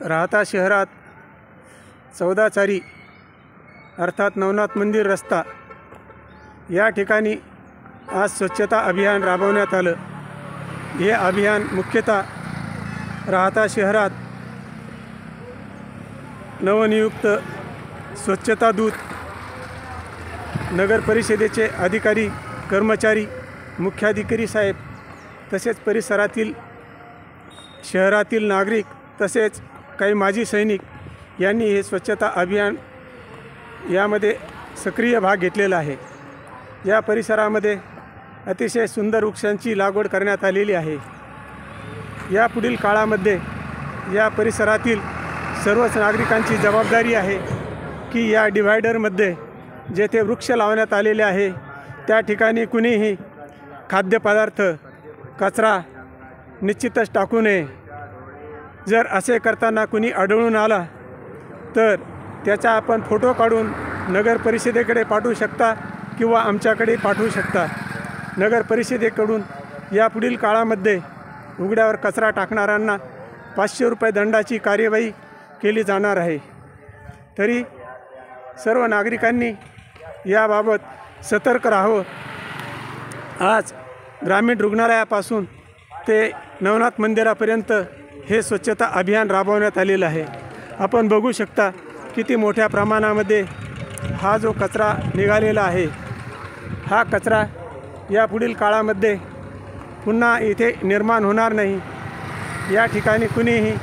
राहता शहरात 14 चारी अर्थात नवनाथ मंदिर रस्ता या ठिकाणी आज स्वच्छता अभियान राबवण्यात आलं। हे अभियान मुख्यतः राहता शहरात नवनियुक्त स्वच्छता दूत, नगर परिषदेचे अधिकारी कर्मचारी, मुख्याधिकारी साहेब तसेच परिसरातील शहरातील नागरिक तसेच काही माजी सैनिक यांनी हे स्वच्छता अभियान यामध्ये सक्रिय भाग घेतलेला आहे। या परिसरामध्ये अतिशय सुंदर वृक्षांची लागवड करण्यात आलेली आहे। या पुढील काळामध्ये या परिसरातील सर्वच नागरिकांची जबाबदारी आहे की या डिव्हायडरमध्ये जेथे वृक्ष लावण्यात आलेले आहे त्या ठिकाणी कुणीही खाद्यपदार्थ कचरा निश्चितच टाकू नये। जर असे करताना कुणी आढळून आला तर त्याचा आपण फोटो काढून नगर परिषदेकडे पाठवू शकता किंवा आमच्याकडे पाठवू शकता। नगर परिषदेकडून यापुढील काळामध्ये उघड्यावर कचरा टाकणाऱ्यांना 500 रुपये दंडाची कार्यवाही केली जाणार आहे। तरी सर्व नागरिकांनी याबाबत सतर्क राहावं। आज ग्रामीण रुग्णालयापासून ते नवनाथ मंदिरापर्यंत हे स्वच्छता अभियान राबवण्यात आलेलं आहे। आपण बघू शकता किती मोठ्या प्रमाणामध्ये हा जो कचरा निघालेला आहे, हा कचरा यापुढील काळामध्ये पुन्हा इथे निर्माण होणार नाही। या ठिकाणी कुणीही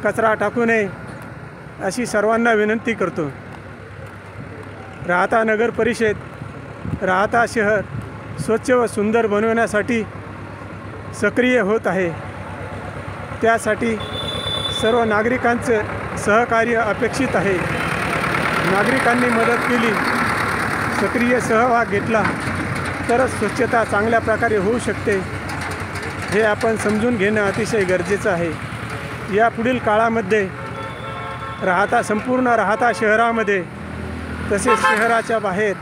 कचरा टाकू नये अशी सर्वांना विनंती करतो। राहता नगर परिषद, राहता शहर स्वच्छ व सुंदर बनवण्यासाठी सक्रिय होत आहे। त्यासाठी सर्व नागरिकांचं सहकार्य अपेक्षित आहे। नागरिकांनी मदत केली, सक्रिय सहभाग घेतला तरच स्वच्छता चांगल्या प्रकारे होऊ शकते, हे आपण समजून घेणं अतिशय गरजेचं आहे। या पुढील काळामध्ये संपूर्ण राहता शहरामध्ये तसेच शहराच्या बाहेर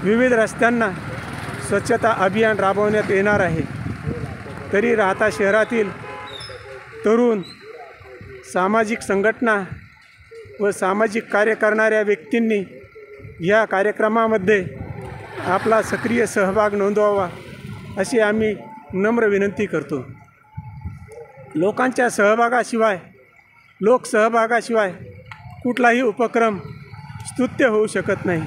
विविध रस्त्यांना स्वच्छता अभियान राबवण्यात येणार आहे। तरी राहता शहरातील तरुण, सामाजिक संघटना व सामाजिक कार्य करणाऱ्या व्यक्तींनी या कार्यक्रमामध्ये आपला सक्रिय सहभाग नोंदवावा अशी आम्ही नम्र विनंती करतो। लोकांच्या सहभागाशिवाय, लोकसहभागाशिवाय कुठलाही उपक्रम स्तुत्य होऊ शकत नाही।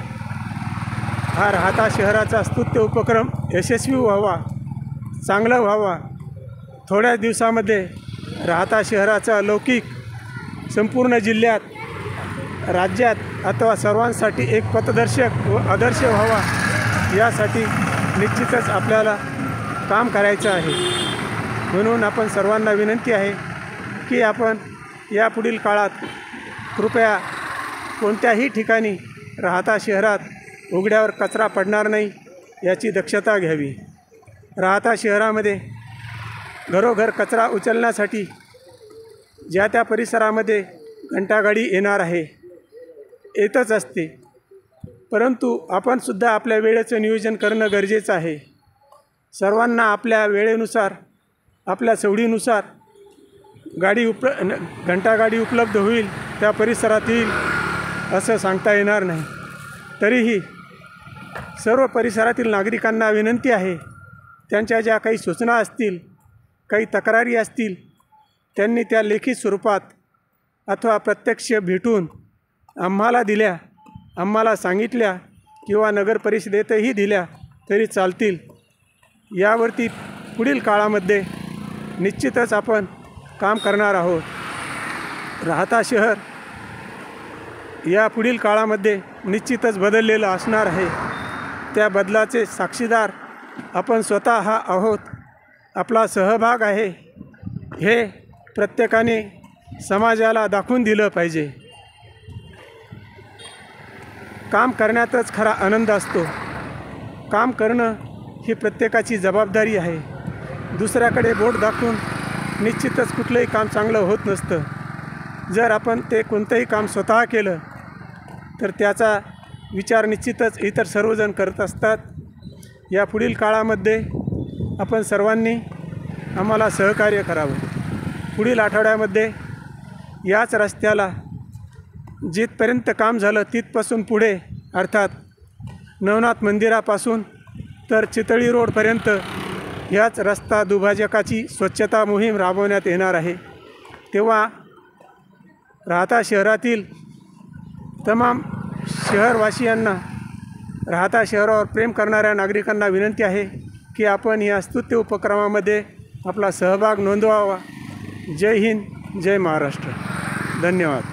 हा राहता शहराचा स्तुत्य उपक्रम यशस्वी व्हावा, चांगला व्हावा। थोड्या दिवसामध्ये राहता शहराचा लौकिक संपूर्ण जिल्ह्यात, राज्यात अथवा सर्वांसाठी एक पथदर्शक व आदर्श व्हावा, यासाठी निश्चितच आपल्याला काम करायचं आहे। म्हणून आपण सर्वांना विनंती आहे की आपण यापुढील काळात कृपया कोणत्याही ठिकाणी राहता शहरात उघड्यावर कचरा पडणार नाही याची दक्षता घ्यावी। राहता शहरामध्ये घरोघर कचरा उचलण्यासाठी ज्या त्या परिसरामध्ये घंटागाडी येणार आहे, येतच असते, परंतु आपणसुद्धा आपल्या वेळेचं नियोजन करणं गरजेचं आहे। सर्वांना आपल्या वेळेनुसार, आपल्या सवडीनुसार घंटागाडी उपलब्ध होईल, त्या परिसरात येईल असं सांगता येणार नाही। तरीही सर्व परिसरातील नागरिकांना विनंती आहे, त्यांच्या ज्या काही सूचना असतील, काही तक्रारी असतील, त्यांनी त्या लेखी स्वरूपात अथवा प्रत्यक्ष भेटून आम्हाला दिल्या, आम्हाला सांगितल्या किंवा नगर परिषदेतही दिल्या तरी चालतील। यावरती पुढील काळामध्ये निश्चितच आपण काम करणार आहोत। राहता शहर या पुढील काळामध्ये निश्चितच बदललेलं असणार आहे। त्या बदलाचे साक्षीदार आपण स्वतः आहोत। आपला सहभाग आहे हे प्रत्येकाने समाजाला दाखवून दिलं पाहिजे। काम करण्यातच खरा आनंद असतो। काम करणं ही प्रत्येकाची जबाबदारी आहे। दुसऱ्याकडे बोट दाखवून निश्चितच कुठलंही काम चांगलं होत नसतं। जर आपण ते कोणतंही काम स्वतः केलं तर त्याचा विचार निश्चितच इतर सर्वजण करत असतात। या पुढील काळामध्ये आपण सर्वांनी आम्हाला सहकार्य करावं। पुढील आठवड्यामध्ये याच रस्त्याला जिथपर्यंत काम झालं तिथपासून पुढे अर्थात नवनाथ मंदिरापासून तर चितळी रोडपर्यंत ह्याच रस्ता दुभाजकाची स्वच्छता मोहीम राबवण्यात येणार आहे। तेव्हा राहता शहरातील तमाम शहरवासियांना, राहता शहरावर प्रेम करणाऱ्या नागरिकांना विनंती आहे की आपण या स्तुत्य उपक्रमामध्ये आपला सहभाग नोंदवावा। जय हिंद, जय महाराष्ट्र। धन्यवाद।